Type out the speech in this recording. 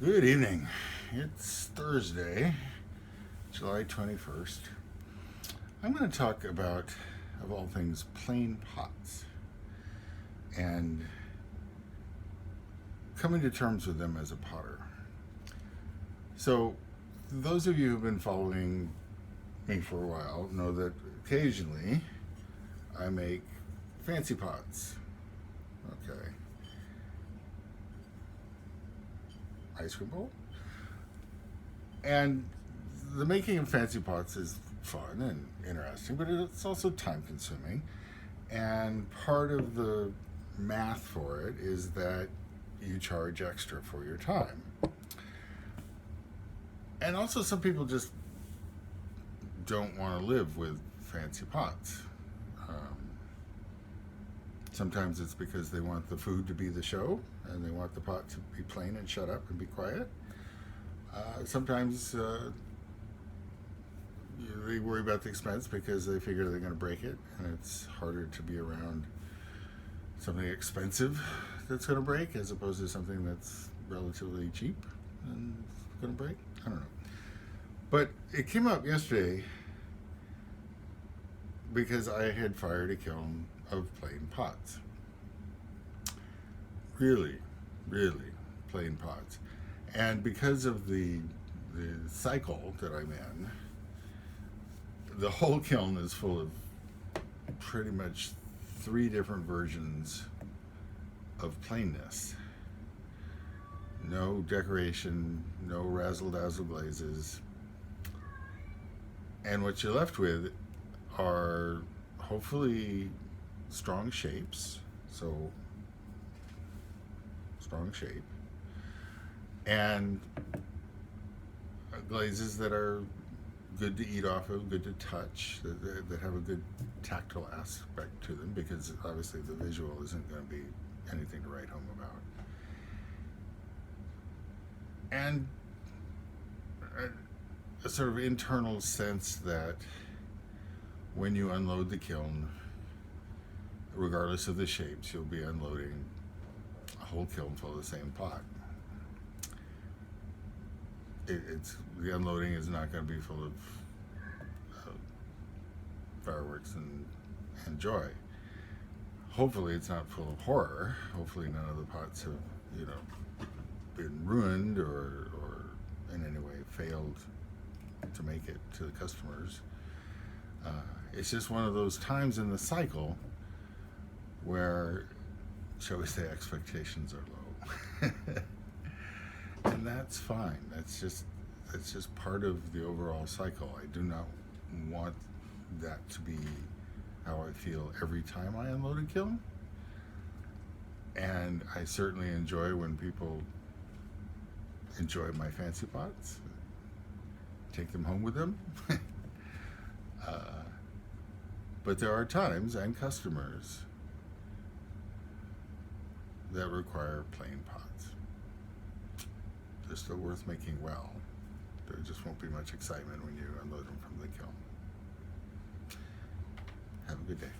Good evening. It's Thursday, July 21st. I'm going to talk about, of all things, plain pots and coming to terms with them as a potter. So, those of you who've been following me for a while know that occasionally I make fancy pots. Okay. Ice cream bowl. And the making of fancy pots is fun and interesting, but it's also time consuming. And part of the math for it is that you charge extra for your time. And also, some people just don't want to live with fancy pots. Um, Sometimes it's because they want the food to be the show and they want the pot to be plain and shut up and be quiet. Sometimes they worry about the expense because they figure they're going to break it, and it's harder to be around something expensive that's going to break as opposed to something that's relatively cheap and going to break. I don't know. But it came up yesterday because I had fired a kiln of plain pots. Really, really plain pots. And because of the cycle that I'm in, the whole kiln is full of pretty much three different versions of plainness. No decoration, no razzle dazzle glazes. And what you're left with are hopefully strong shapes, so strong shape, and glazes that are good to eat off of, good to touch, that have a good tactile aspect to them, because obviously the visual isn't going to be anything to write home about. And a sort of internal sense that when you unload the kiln, regardless of the shapes, you'll be unloading a whole kiln full of the same pot. It's the unloading is not going to be full of fireworks and joy. Hopefully, it's not full of horror. Hopefully, none of the pots have been ruined or in any way failed to make it to the customers. It's just one of those times in the cycle where, shall we say, expectations are low. And that's fine. That's just part of the overall cycle. I do not want that to be how I feel every time I unload a kiln. And I certainly enjoy when people enjoy my fancy pots, take them home with them. But there are times and customers that require plain pots. They're still worth making well. There just won't be much excitement when you unload them from the kiln. Have a good day.